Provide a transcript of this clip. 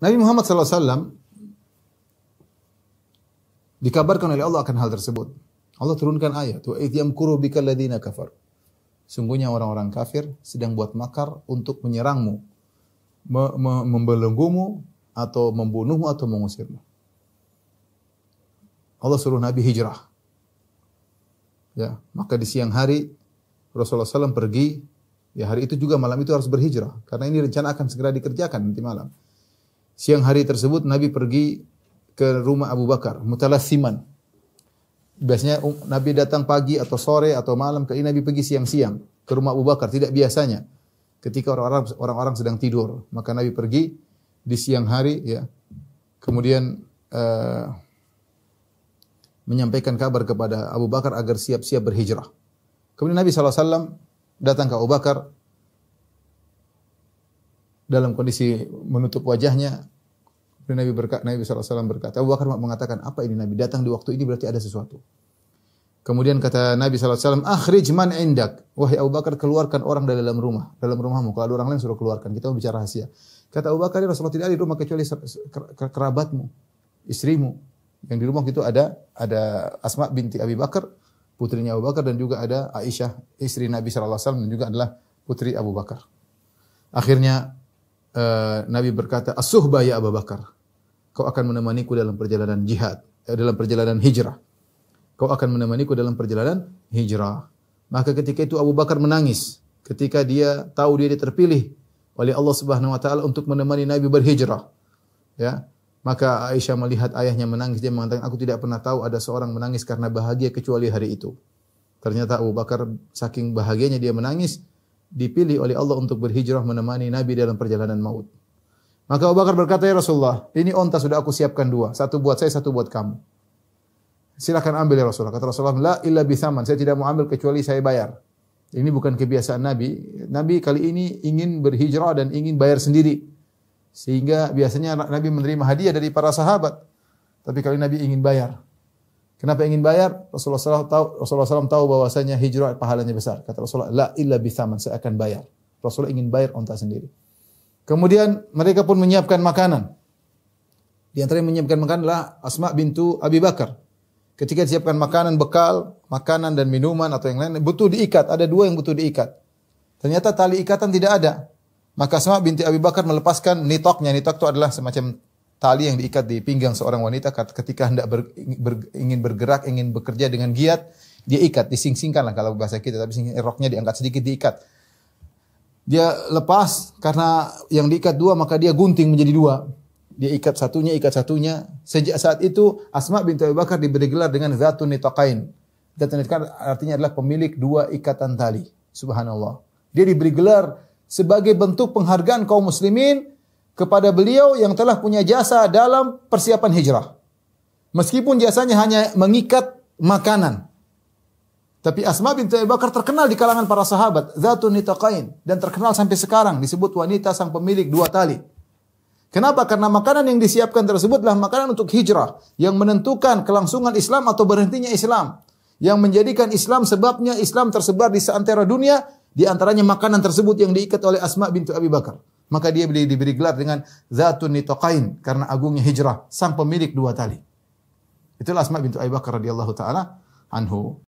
Nabi Muhammad SAW dikabarkan oleh Allah akan hal tersebut. Allah turunkan ayat, wa idh yamkuru bikal ladzina kafar. Sungguhnya orang-orang kafir sedang buat makar untuk menyerangmu, membelenggumu atau membunuhmu atau mengusirmu. Allah suruh Nabi hijrah. Ya, maka di siang hari Rasulullah SAW pergi. Ya, hari itu juga malam itu harus berhijrah karena ini rencana akan segera dikerjakan nanti malam. Siang hari tersebut Nabi pergi ke rumah Abu Bakar, mutalassiman. Biasanya Nabi datang pagi atau sore atau malam, kali ini Nabi pergi siang-siang ke rumah Abu Bakar, tidak biasanya. Ketika orang-orang sedang tidur, maka Nabi pergi di siang hari ya. Kemudian menyampaikan kabar kepada Abu Bakar agar siap-siap berhijrah. Kemudian Nabi SAW datang ke Abu Bakar dalam kondisi menutup wajahnya. Nabi SAW berkata, Abu Bakar mengatakan, apa ini Nabi? Datang di waktu ini berarti ada sesuatu. Kemudian kata Nabi SAW, akhrij man indak. Wahai Abu Bakar, keluarkan orang dari dalam rumah. Dalam rumahmu. Kalau ada orang lain suruh keluarkan. Kita mau bicara rahasia. Kata Abu Bakar, Rasulullah tidak ada di rumah kecuali kerabatmu, istrimu. Yang di rumah itu ada Asma binti Abi Bakar, putrinya Abu Bakar, dan juga ada Aisyah, istri Nabi SAW, dan juga adalah putri Abu Bakar. Akhirnya Nabi berkata, as-suhbah ya Abu Bakar. Kau akan menemaniku dalam perjalanan jihad, dalam perjalanan hijrah. Kau akan menemaniku dalam perjalanan hijrah. Maka ketika itu Abu Bakar menangis ketika dia tahu dia terpilih oleh Allah Subhanahu wa taala untuk menemani Nabi berhijrah. Ya. Maka Aisyah melihat ayahnya menangis, dia mengatakan, aku tidak pernah tahu ada seorang menangis karena bahagia kecuali hari itu. Ternyata Abu Bakar saking bahagianya dia menangis, dipilih oleh Allah untuk berhijrah menemani Nabi dalam perjalanan maut. Maka Abu Bakar berkata, ya Rasulullah, ini onta sudah aku siapkan dua. Satu buat saya, satu buat kamu. Silakan ambil ya Rasulullah. Kata Rasulullah, la illa bithaman. Saya tidak mau ambil kecuali saya bayar. Ini bukan kebiasaan Nabi. Nabi kali ini ingin berhijrah dan ingin bayar sendiri. Sehingga biasanya Nabi menerima hadiah dari para sahabat. Tapi kali ini Nabi ingin bayar. Kenapa ingin bayar? Rasulullah SAW tahu bahwasanya hijrah pahalanya besar. Kata Rasulullah, la illa bithaman. Saya akan bayar. Rasulullah ingin bayar onta sendiri. Kemudian mereka pun menyiapkan makanan. Di antara yang menyiapkan makanan adalah Asma bintu Abi Bakar. Ketika disiapkan makanan, bekal, makanan dan minuman atau yang lain, butuh diikat. Ada dua yang butuh diikat. Ternyata tali ikatan tidak ada. Maka Asma binti Abi Bakar melepaskan nitoknya. Nitok itu adalah semacam tali yang diikat di pinggang seorang wanita ketika hendak ingin bergerak, ingin bekerja dengan giat, dia ikat, dising-singkan lah kalau bahasa kita, tapi roknya diangkat sedikit, diikat. Dia lepas karena yang diikat dua, maka dia gunting menjadi dua. Dia ikat satunya. Sejak saat itu Asma binti Abi Bakar diberi gelar dengan Zatun Nitaqain. Zatun Nitaqain artinya adalah pemilik dua ikatan tali. Subhanallah. Dia diberi gelar sebagai bentuk penghargaan kaum muslimin kepada beliau yang telah punya jasa dalam persiapan hijrah. Meskipun jasanya hanya mengikat makanan. Tapi Asma binti Abi Bakar terkenal di kalangan para sahabat, Zatun Nitaqain, dan terkenal sampai sekarang disebut wanita sang pemilik dua tali. Kenapa? Karena makanan yang disiapkan tersebut adalah makanan untuk hijrah yang menentukan kelangsungan Islam atau berhentinya Islam. Yang menjadikan Islam sebabnya Islam tersebar di seantero dunia, di antaranya makanan tersebut yang diikat oleh Asma binti Abi Bakar. Maka dia diberi gelar dengan Zatun Nitaqain karena agungnya hijrah, sang pemilik dua tali. Itulah Asma binti Abi Bakar radhiyallahu taala anhu.